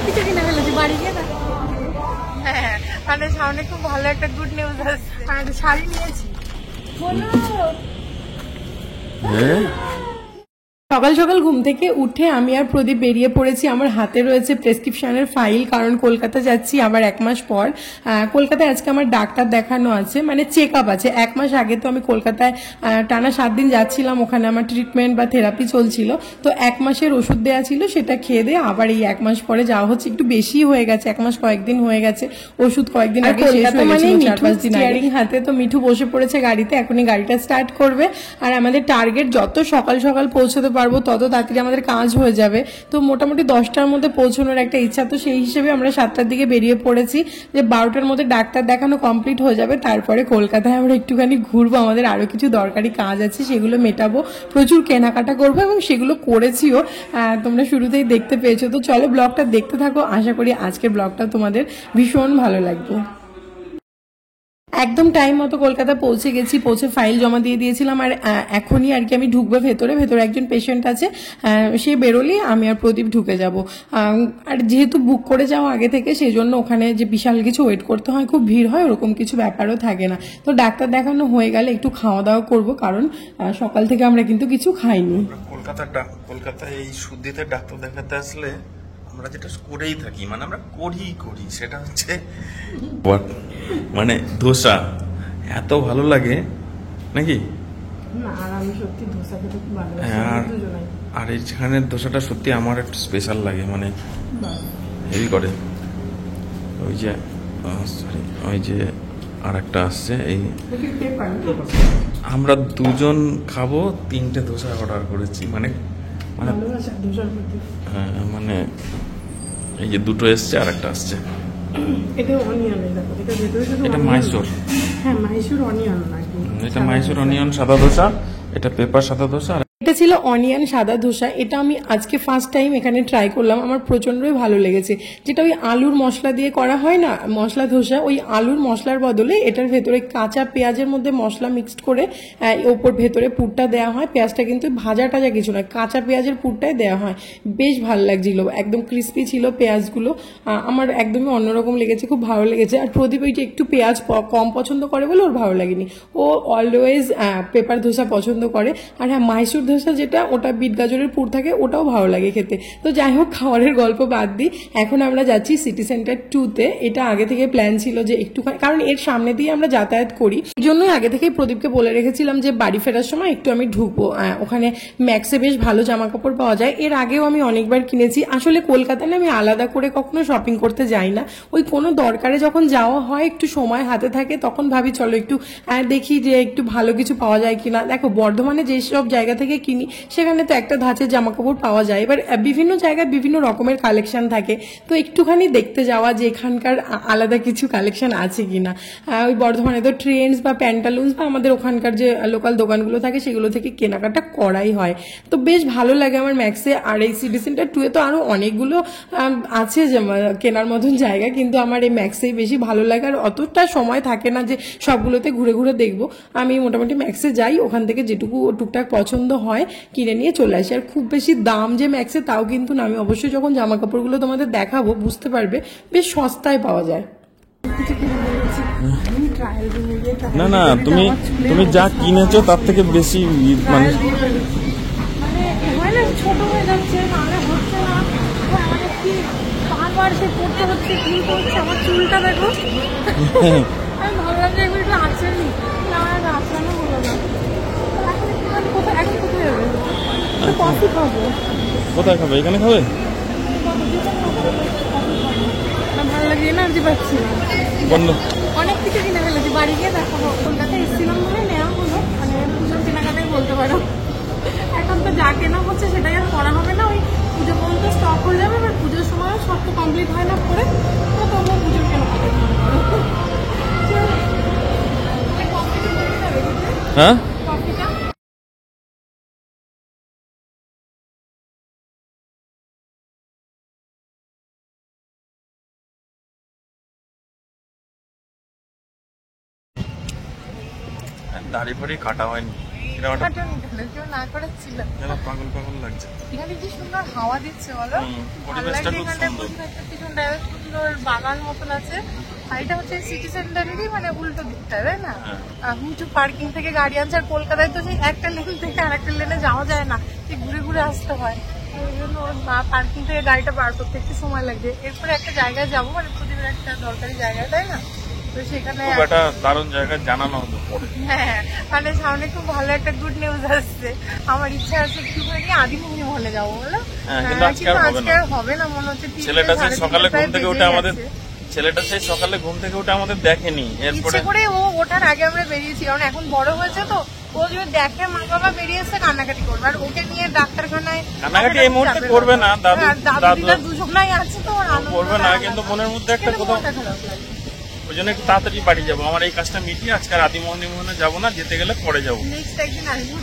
কিছু কিনে ফেলেছি বাড়ি গিয়ে না। হ্যাঁ মানে সামনে খুব ভালো একটা গুড নিউজ আসছে। আমি শাড়ি নিয়েছি। সকাল সকাল ঘুম থেকে উঠে আমি আর প্রদীপ বেরিয়ে পড়েছি। আমার হাতে রয়েছে প্রেসক্রিপশনের ফাইল, কারণ কলকাতা যাচ্ছি আবার 1 মাস পর। কলকাতায় আজকে আমার ডাক্তার দেখানো আছে, মানে চেক আপ আছে। 1 মাস আগে তো আমি কলকাতায় টানা 7 দিন যাচ্ছিলাম, ওখানে আমার ট্রিটমেন্ট বা থেরাপি চলছিল। তো 1 মাসের ওষুধ দেওয়া ছিল, সেটা খেয়ে দিয়ে আবার এই 1 মাস পরে যাওয়া হচ্ছে। একটু বেশি হয়ে গেছে, 1 মাস কয়েকদিন হয়ে গেছে, ওষুধ কয়েকদিন আগে শেষ হয়ে গেছে, 4-5 দিন স্টিয়ারিং হাতে। তো মিঠু বসে পড়েছে গাড়িতে, এখনই গাড়িটা স্টার্ট করবে। আর আমাদের টার্গেট যত সকাল সকাল পৌঁছতে পারবো তত তাড়াতাড়ি আমাদের কাজ হয়ে যাবে। তো মোটামুটি 10টার মধ্যে পৌঁছানোর একটা ইচ্ছা, তো সেই হিসেবে আমরা 7টার দিকে বেরিয়ে পড়েছি, যে 12টার মধ্যে ডাক্তার দেখানো কমপ্লিট হয়ে যাবে। তারপরে কলকাতায় আমরা একটুখানি ঘুরবো, আমাদের আরো কিছু দরকারি কাজ আছে, সেগুলো মেটাবো, প্রচুর কেনাকাটা করবো এবং সেগুলো করেছিও। তোমরা শুরুতেই দেখতে পেয়েছো। তো চলো ব্লগটা দেখতে থাকো, আশা করি আজকের ব্লগটা তোমাদের ভীষণ ভালো লাগবে। একদম টাইম মতো কলকাতা পৌঁছে গেছি, পৌঁছে ফাইল জমা দিয়ে দিয়েছিলাম। আর এখনই আর কি আমি ঢুকবো ভেতরে একজন পেশেন্ট আছে, সে বেরোলেই আমি আর প্রদীপ ঢুকে যাব। আর যেহেতু বুক করে যাওয়া আগে থেকে, সেই জন্য ওখানে যে বিশাল কিছু ওয়েট করতে হয়, খুব ভিড় হয়, ওরকম কিছু ব্যাপারও থাকে না। তো ডাক্তার দেখানো হয়ে গেলে একটু খাওয়া দাওয়া করবো, কারণ সকাল থেকে আমরা কিন্তু কিছু খাইনি। কলকাতায় এই শুদ্ধিতে ডাক্তার দেখাতে আসলে আমরা যেটা করেই থাকি, মানে আমরা করি সেটা হচ্ছে মানে ধোসা এত ভালো লাগে নাকি। আর এইখানের ধোসাটা সত্যি আমার একটু স্পেশাল লাগে, মানে হেভি করে। ওই যে আর একটা আসছে, এই আমরা দুজন খাবো, 3টে ধোসা অর্ডার করেছি, মানে হ্যাঁ মানে এই যে 2টো এসছে আর একটা আসছে। এটা মাইসোর, এটা মাইসোর অনিয়ন সাদা ধোসা, এটা পেপার সাদা ধোসা। এটা ছিল অনিয়ন সাদা ধোসা। এটা আমি আজকে ফার্স্ট টাইম এখানে ট্রাই করলাম, আমার প্রচন্ডই ভালো লেগেছে। যেটা ওই আলুর মশলা দিয়ে করা হয় না মশলা ধোসা, ওই আলুর মশলার বদলে এটার ভেতরে কাঁচা পেঁয়াজের মধ্যে মশলা মিক্সড করে ওপর ভেতরে পুরটা দেওয়া হয়। পেঁয়াজটা কিন্তু ভাজা টাজা কিছু নয়, কাঁচা পেঁয়াজের পুরটাই দেওয়া হয়। বেশ ভালো লাগছিল, একদম ক্রিস্পি ছিল পেঁয়াজগুলো। আমার একদমই অন্যরকম লেগেছে, খুব ভালো লেগেছে। আর প্রদীপ ওইটা একটু পেঁয়াজ কম পছন্দ করে বলে ওর ভালো লাগেনি, ও অলওয়েজ পেপার ধোসা পছন্দ করে। আর হ্যাঁ, মাইসুর ধোসা যেটা, ওটা বিট গাজরের পুর থাকে, ওটাও ভালো লাগে খেতে। তো যাই হোক, খাওয়ারের গল্প বাদ দিই, এখন আমরা যাচ্ছি সিটি সেন্টার 2-তে। এটা আগে থেকে প্ল্যান ছিল যে একটুখানি, কারণ এর সামনে দিয়ে আমরা যাতায়াত করি, এই জন্যই আগে থেকেই প্রদীপকে বলে রেখেছিলাম যে বাড়ি ফেরার সময় একটু আমি ঢুকবো। ওখানে ম্যাক্সে বেশ ভালো জামা কাপড় পাওয়া যায়, এর আগেও আমি অনেকবার কিনেছি। আসলে কলকাতায় আমি আলাদা করে কখনো শপিং করতে যাই না, ওই কোনো দরকারে যখন যাওয়া হয়, একটু সময় হাতে থাকে, তখন ভাবি চলো একটু দেখি যে একটু ভালো কিছু পাওয়া যায় কিনা। দেখো বর্ধমানে যেসব জায়গা থেকে কিনি, সেখানে তো একটা ধাঁচের জামা কাপড় পাওয়া যায়, এবার বিভিন্ন জায়গায় বিভিন্ন রকমের কালেকশন থাকে। তো একটুখানি দেখতে যাওয়া যে এখানকার আলাদা কিছু কালেকশন আছে কিনা। ওই বর্ধমানে তো ট্রেন্ডস বা প্যান্টালুন্স বা আমাদের ওখানকার যে লোকাল দোকানগুলো থাকে, সেগুলো থেকে কেনাকাটা করাই হয়। তো বেশ ভালো লাগে আমার ম্যাক্সে। আর এই সিটি সেন্টার 2-এ তো আরো অনেকগুলো আছে যে কেনার মতন জায়গা, কিন্তু আমার এই ম্যাক্সেই বেশি ভালো লাগে। আর অতটা সময় থাকে না যে সবগুলোতে ঘুরে ঘুরে দেখবো। আমি মোটামুটি ম্যাক্সে যাই, ওখান থেকে যেটুকু টুকটাক পছন্দ হয় কিনে নিয়ে চলে আসি। আর খুব বেশি দাম যে ম্যাক্সে তাও কিন্তু না, আমি অবশ্যই যখন জামা কাপড়গুলো তোমাদের দেখাবো বুঝতে পারবে, বেশ সস্তায় পাওয়া যায়। না না, তুমি যা কিনেছো তার থেকে বেশি, মানে ছোট হয়ে যাচ্ছে, নাহলে হচ্ছে না, আমাদের কি বারবার সে করতে হচ্ছে, কি করছে, আমার চুলটা দেখো। আমি ভাবলাম যে একটু আঁচড়ানি, না আঁচড়ানো হলো না। এখন কোথায় যাবে? কফি খাবো। কোথায় খাবে? এখানে খাবে? ভালো লাগে, এনার্জি পাচ্ছি না। অনেক কিছু কিনে ফেলেছি, বাড়ি গিয়ে দেখাবো। কলকাতায় এসেছিলাম বলে নেওয়া হলো, মানে পুজোর কেনাকাটাই বলতে পারো। এখন তো যা কেনা হচ্ছে সেটাই আর করা হবে না, ওই পুজো পর্যন্ত স্টক হয়ে যাবে। এবার পুজোর সময়ও সব তো কমপ্লিট হয় না করে, তো তবুও পুজোর কেনাকাটাই করো। হ্যাঁ, কফিটা দাড়ি ফাড়ি কাটা হয়নি, কিরকম একটা কেউ না করেছিল। পাগল পাগল লাগছে। এখানে কি সুন্দর হাওয়া দিচ্ছে বলো, ভালো পরিবেশটা লাগছে। খুব এখানে সুন্দর। পিছনটা সুন্দর বাগান মতন আছে। আর এটা হচ্ছে সিটি সেন্টারেরই মানে উল্টো দিকটা, তাই না? উঁচু পার্কিং থেকে গাড়ি আনছে। আর কলকাতায় তো সেই একটা লেন থেকে আর একটা লেনে যাওয়া যায় না, ঘুরে ঘুরে আসতে হয়। ওই জন্য পার্কিং থেকে গাড়িটা বার করতে একটু সময় লাগছে। এরপরে একটা জায়গায় যাবো, মানে প্রতিদিন একটা দরকারি জায়গায়, তাই না? তো সেখানে খুব একটা দারুণ জায়গা জানানো হতো পরে। হ্যাঁ, মানে সামনে খুব ভালো একটা গুড নিউজ আসছে। আমার ইচ্ছা আছে একটুখানি আদিমোহিনী মহলে যাবো, বলো? কিন্তু আজকে আর হবে না মনে হচ্ছে। ছেলেটা সেই সকালে ঘুম থেকে উঠে আমাদের দেখেনি। এরপরে ইচ্ছে করে ও ওঠার আগে আমরা বেরিয়েছি, কারণ এখন বড় হয়েছে তো ও যদি দেখে মা বাবা বেরিয়েছে কান্নাকাটি করবে। আর ওকে নিয়ে ডাক্তারখানায় কান্নাকাটি এই মুহূর্তে করবে না, দাদু দুজনাই আছে তো করবে না, কিন্তু মনের মধ্যে একটা কোথাও ওই জন্য একটু তাড়াতাড়ি বাড়ি যাবো। আমার এই কাজটা মিটিয়ে আজকে আর আদিমোহিনী মোহনে যাবো না, যেতে গেলে পরে যাবো। নেক্সট একদিন আসবো।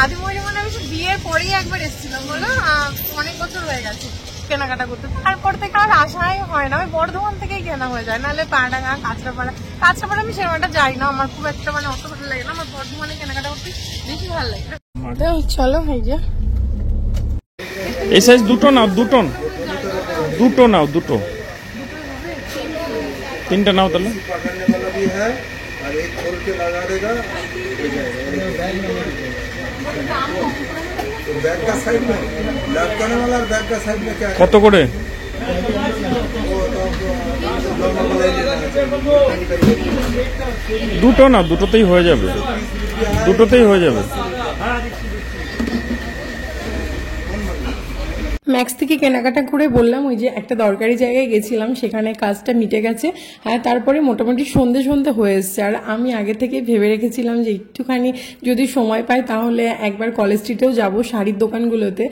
আদিমোহিনী মোহনে আমি বিয়ের পরেই একবার এসেছিলাম, বলো? অনেক বছর হয়ে গেছে কেনাকাটা করতে। তারপর থেকে আর আসাই হয় না। আমি বর্ধমান থেকেই কেনা হয়ে যায়, নাহলে পাড়াডাঙ্গা, কাঁচরাপাড়া আমি সেরকমটা যাই না। আমার খুব একটা মানে অত ভালো লাগে না। আমার বর্ধমানে কেনাকাটা করতে বেশি ভালো লাগে। চলো হয়ে যা। এই সাইজ দুটো নাও, দুটো নাও, তিনটা নাও তাহলে। কত করে? দুটো না, দুটোতেই হয়ে যাবে। ম্যাক্স থেকে কেনাকাটা করে বললাম ওই যে একটা দরকারি জায়গায় গেছিলাম, সেখানে কাজটা মিটে গেছে। হ্যাঁ, তারপরে মোটামুটি সন্ধে হয়ে এসছে। আর আমি আগে থেকে ভেবে রেখেছিলাম যে একটুখানি যদি সময় পাই তাহলে একবার কলেজ স্ট্রিটেও যাব, শাড়ির দোকানগুলোতে।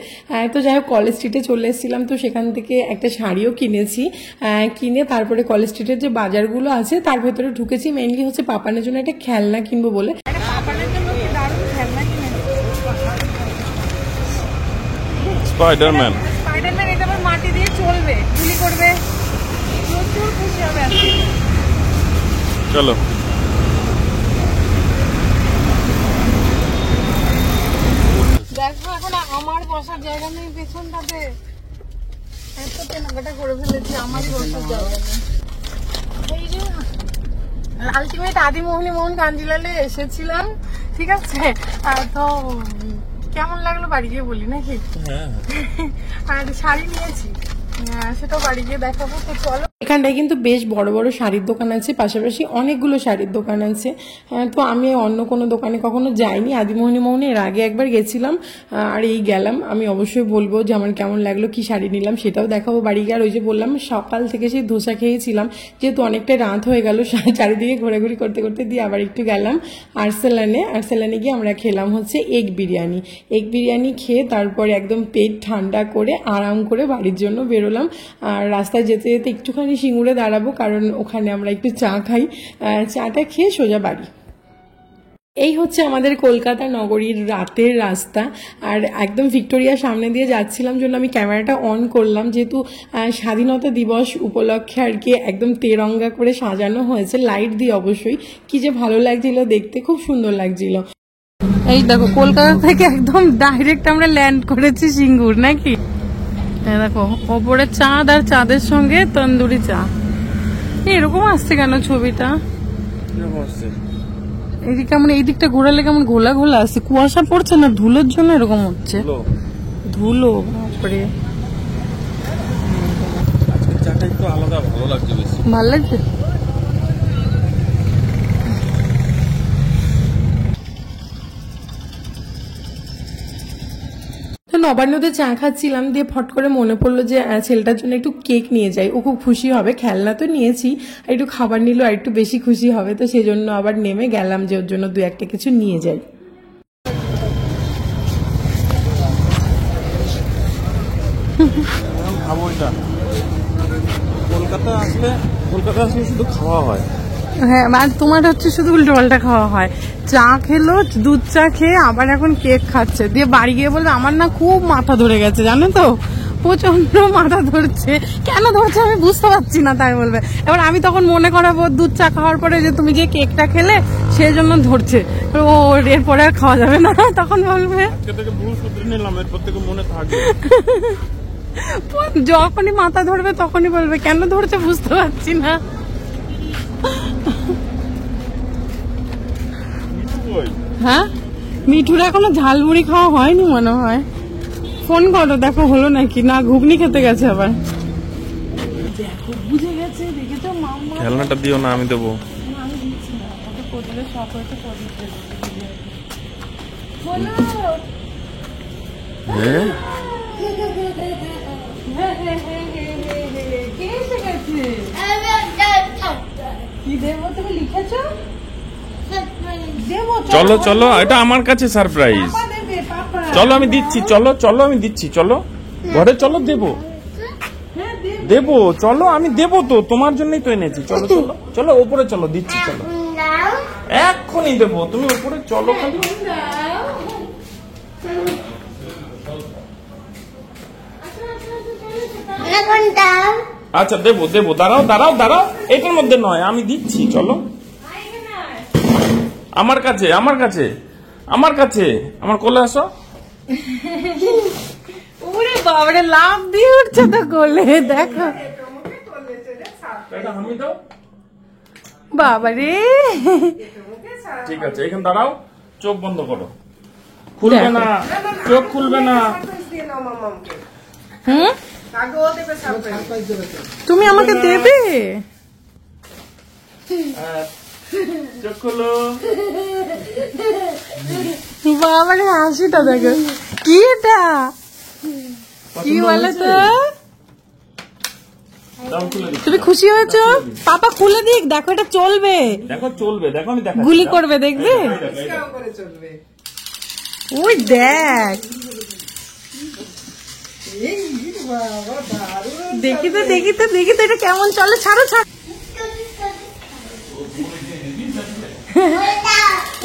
তো যাই হোক, কলেজ স্ট্রিটে চলে এসেছিলাম। তো সেখান থেকে একটা শাড়িও কিনেছি। কিনে তারপরে কলেজ স্ট্রিটের যে বাজারগুলো আছে তার ভেতরে ঢুকেছি। মেইনলি হচ্ছে পাপানের জন্য একটা খেলনা কিনবো বলে। স্পাইডারম্যান এটা আবার মাটি দিয়ে চলবে, গুলি করবে, প্রচুর খুশি হবে আজকে। চলো দেখো, এখন আমার বসার জায়গা নেই পেছনটাতে। এত কেনাকাটা করে ফেলেছি, আমারই বসার জায়গা নেই। এই যে আলটিমেট আদিমোহিনী মোহন কাঞ্জিলালে এসেছিলাম, ঠিক আছে? তো কেমন লাগলো বাড়ি গিয়ে বলি নাকি? আর শাড়ি নিয়েছি, সেটাও বাড়ি গিয়ে দেখাবো। তো চলো। এখানটায় কিন্তু বেশ বড় বড় শাড়ির দোকান আছে, পাশাপাশি অনেকগুলো শাড়ির দোকান আছে। তো আমি অন্য কোনো দোকানে কখনো যাইনি। আদিমোহিনী মোহনে এর আগে একবার গেছিলাম, আর এই গেলাম। আমি অবশ্যই বলবো যে আমার কেমন লাগলো, কি শাড়ি নিলাম সেটাও দেখাবো বাড়ি গিয়ে। আর ওই যে বললাম সকাল থেকে সেই ধোসা খেয়েছিলাম, যেহেতু অনেকটা রাত হয়ে গেল, চারিদিকে ঘোরাঘুরি করতে করতে দিয়ে আবার একটু গেলাম আর্সেলানে গিয়ে আমরা খেলাম হচ্ছে এগ বিরিয়ানি খেয়ে তারপরে একদম পেট ঠান্ডা করে আরাম করে বাড়ির জন্য বেরোলাম। আর রাস্তায় যেতে যেতে একটুখানি সিঙ্গুরে দাঁড়াবো, কারণ ওখানে আমরা একটু চা খাই। চাটা খেয়ে সোজা বাড়ি। এই হচ্ছে আমাদের কলকাতা নগরীর রাতের রাস্তা। আর একদম ভিক্টোরিয়ার সামনে দিয়ে যাচ্ছিলাম জন্য আমি ক্যামেরাটা অন করলাম, যেহেতু স্বাধীনতা দিবস উপলক্ষে আর কি একদম তেরঙ্গা করে সাজানো হয়েছে, লাইট দিয়ে অবশ্যই। কি যে ভালো লাগছিল দেখতে, খুব সুন্দর লাগছিল। এই দেখো, কলকাতা থেকে একদম ডাইরেক্ট আমরা ল্যান্ড করেছি সিঙ্গুর, নাকি? দেখো ওপরে চাঁদ, আর চাঁদের সঙ্গে তন্দুরি চা। এরকম আসছে কেন ছবিটা? এই কেমন, এই দিকটা ঘোরালে কেমন ঘোলা ঘোলা আসছে। কুয়াশা পড়ছে না, ধুলোর জন্য এরকম হচ্ছে। ধুলো বাপরে। ভালো লাগছে। তো নবান্নতে চা খাচ্ছিলাম, দিয়ে ফট করে মনে পড়লো যে ছেলেটার জন্য একটু কেক নিয়ে যাই, ও খুব খুশি হবে। খেলনা তো নিয়েছি, একটু খাবার নিলেও আর একটু বেশি খুশি হবে। তো সেজন্য আবার নেমে গেলাম যে ওর জন্য দু একটা কিছু নিয়ে যাই। কলকাতা আসলে শুধু খাওয়া হয়। হ্যাঁ, আর তোমার হচ্ছে শুধু উল্টো পাল্টা খাওয়া হয়। চা খেলো, দুধ চা খেয়ে আবার এখন কেক খাচ্ছে, দিয়ে বাড়ি গিয়ে বলবে আমার না খুব মাথা ধরে গেছে, জানো তো? প্রচন্ড মাথা ধরছে, কেন ধরছে আমি বুঝতে পারছি না, তাই বলবে। এবার আমি তখন মনে করাবো দুধ চা খাওয়ার পরে যে তুমি যে কেকটা খেলে সেই জন্য ধরছে, ও এরপরে আর খাওয়া যাবে না, তখন বলবে যখনই মাথা ধরবে তখনই বলবে কেন ধরছে বুঝতে পারছি না। হ্যাঁ, মিঠুর এখনো ঝালমুড়ি খাওয়া হয়নি মনে হয়। ফোন করো, দেখো হলো নাকি না, ঘুগনি খেতে গেছে আবার। দেখো বুঝে গেছে, দেখেছো মাম্মা। খেলনাটা দিও না, আমি দেবো। আমি দিচ্ছি না, ওটা কোথায় শখ হয়েছে পবিত্র বলো। হ্যাঁ কে এসে গেছে? কি দেবো তুমি লিখেছো? দেবো, চলো চলো, এটা আমার কাছে সারপ্রাইজ। পাপা দেবে, পাপা। চলো আমি দিচ্ছি, চলো চলো আমি দিচ্ছি, চলো ঘরে চলো, দেবো হ্যাঁ, দেবো। দেবো, চলো আমি দেবো তো, তোমার জন্যই তো এনেছি। চলো চলো চলো, উপরে চলো, দিচ্ছি, চলো এক্ষুনি দেবো, তুমি উপরে চলো খালি। আচ্ছা দেবো দেবো, দাঁড়াও দাঁড়াও দাঁড়াও, এটার মধ্যে নয়, আমি দিচ্ছি, চলো আমার কাছে আমার কাছে আমার কাছে, আমার কোলে আসো। ওরে বাবারে, লাভ দিয়ে উঠছে তো কোলে, দেখো এটা আমি দাও। বাবারে। ঠিক আছে, এখানে দাঁড়াও, চোখ বন্ধ করো, খুলবে না, চোখ খুলবে না। হুম, তুমি আমাকে দেবে? চোখ খুলো। বাবারে হাসিটা দেখো, কি এটা কি বলে তো? দাও, খুলে দিচ্ছি। তুমি খুশি হয়েছো? পাপা খুলে দিক, দেখো এটা চলবে, দেখো চলবে, দেখো আমি দেখাচ্ছি। গুলি করবে দেখবে। ওই দেখ, দেখি তো দেখি তো দেখি তো এটা কেমন চলে, ছাড়ো ছাড়ো।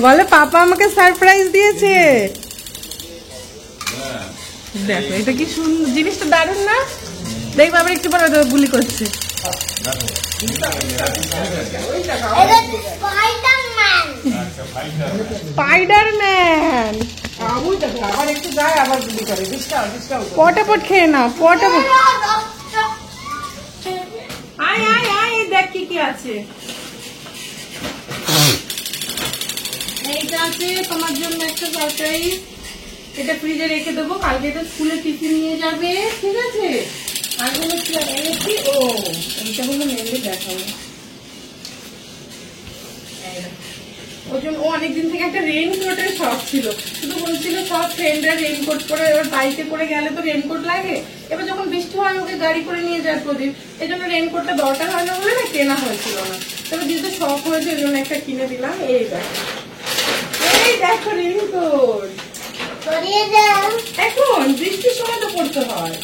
বলে পাপা আমাকে সারপ্রাইজ দিয়েছে। দেখো এটা কি সুন্দর, জিনিসটা দারুণ না? দেখ বাবা একটু পরে গুলি করছে। স্পাইডারম্যান পটাপট খেয়ে নাও, পটাপট। আয় আয় আয়, দেখ কি কি আছে। এইটা আছে তোমার জন্য একটা সারপ্রাইজ, এটা ফ্রিজে রেখে দেবো, কালকে এটা স্কুলে টিফিন নিয়ে যাবে, ঠিক আছে? আর হলো কি এনেছি, ও এইটা হলো মেনলি দেখাবো। ওই জন্য ও অনেকদিন থেকে একটা রেইনকোটের শখ ছিল, শুধু বলছিল সব ফ্রেন্ডরা রেইনকোট পরে, এবার বাইকে করে গেলে তো রেইনকোট লাগে, এবার যখন বৃষ্টি হয় ওকে গাড়ি করে নিয়ে যায় প্রদীপ, এই জন্য রেইনকোটটা দরকার হয় না বলে না কেনা হয়েছিল না। তবে যেহেতু শখ হয়েছে ওই জন্য একটা কিনে দিলাম। এই দেখো, এই দেখো রেইনকোট, এখন বৃষ্টির সময় তো পড়তে হয়।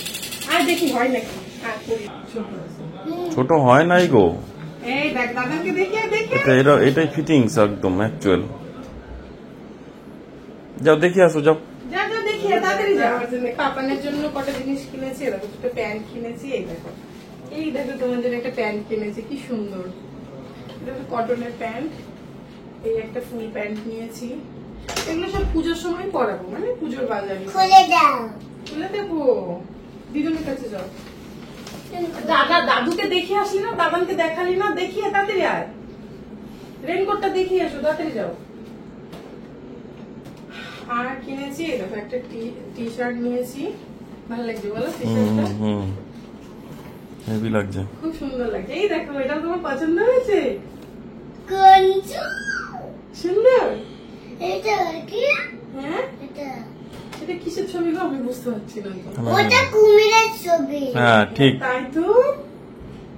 আর দেখি হয় নাকি, আর করি। ছোট হয় নাই গো, এই দেখ দাদাকে দেখে দেখে, এটাই ফিটিংস একদম অ্যাকচুয়াল। যাও দেখি আসো, যাও যা যা দেখি তাড়াতাড়ি যা। আমার জন্য পাপানের জন্য কটা জিনিস কিনেছি, এরকম দুটো প্যান্ট কিনেছি। এই দেখো, এই দেখো তোমার জন্য একটা প্যান্ট কিনেছি, কি সুন্দর, এটা একটা কটনের প্যান্ট। এই একটা ফুল প্যান্ট নিয়েছি, এগুলো সব পুজোর সময় পরাবো, মানে পুজোর বাজারে। খুলে দেবো, দিদুনের কাছে যাও। দাদুকে দেখে আসলি না, দাদানকে দেখালি না, দেখিয়ে তাড়াতাড়ি আয়, রেনকোটটা দেখিয়ে আসো, তাড়াতাড়ি যাও। আর কিনেছি এরকম একটা টি শার্ট নিয়েছি, ভালো লাগছে বলো টি শার্টটা? হেভি লাগছে, খুব সুন্দর লাগছে। এই দেখো, এটা তোমার পছন্দ হয়েছে? সুন্দর। হ্যাঁ, এটা কিসের ছবি গো, আমি বুঝতে পারছি না। ওটা কুমিরের ছবি। হ্যাঁ ঠিক। তাই তো,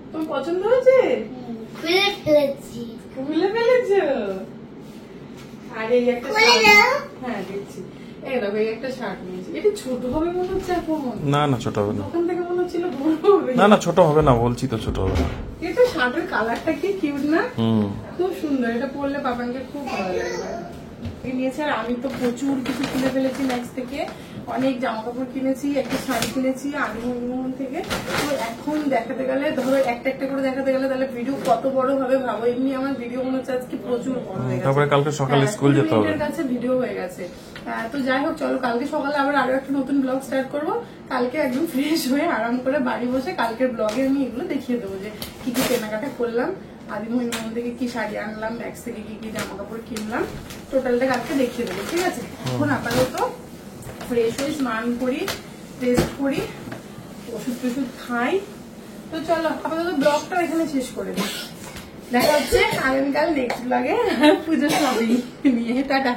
তোমার পছন্দ হয়েছে? খুলে ফেলেছি। খুলে ফেলেছো? আর এই একটা শার্ট, হ্যাঁ দেখছি, এই দেখো এই একটা শার্ট নিয়েছি। এটা ছোট হবে মনে হচ্ছে এখন, না না ছোট হবে না, ওখান থেকে মনে হচ্ছিল বড় হবে। না না ছোট হবে না, বলছি তো ছোট হবে না। এটা শার্টের কালারটা কি কিউট না, খুব সুন্দর। এটা পরলে পাপানকে খুব ভালো লাগবে। নিয়েছে। আর আমি তো প্রচুর কিছু কিনে ফেলেছি নেক্সট থেকে, অনেক জামা কাপড় কিনেছি, একটা শাড়ি কিনেছি আলিমোহন থেকে। তো এখন দেখাতে গেলে ধরো একটা একটা করে দেখাতে গেলে তাহলে ভিডিও কত বড় হবে ভাবো। এমনি আমার ভিডিও মনে হচ্ছে আজকে প্রচুর বড় হয়ে গেছে। তারপরে কালকে সকালে স্কুল যেতে হবে। এর কাছে ভিডিও হয়ে গেছে। তো যাই হোক চলো কালকে সকালে আবার আরো একটা নতুন ব্লগ স্টার্ট করব। কালকে একদম ফ্রেশ হয়ে আরাম করে বাড়ি বসে কালকের ব্লগে আমি এগুলো দেখিয়ে দেবো যে কি কি কেনাকাটা করলাম, আদিমোহন থেকে কি শাড়ি আনলাম, ম্যাক্স থেকে কি কি জামা কাপড় কিনলাম, টোটালটা কালকে দেখিয়ে দেবো। ঠিক আছে, এখন আপাতত ফ্রেশ হয়ে স্নান করি, টেস্ট করি, ওষুধ টষুধ খাই। তো চলো আপাতত ব্লগটা এখানে শেষ করে দিই। দেখা হচ্ছে আগামীকাল নেক্সট ব্লগে পুজোর শপিং নিয়ে। টাটা।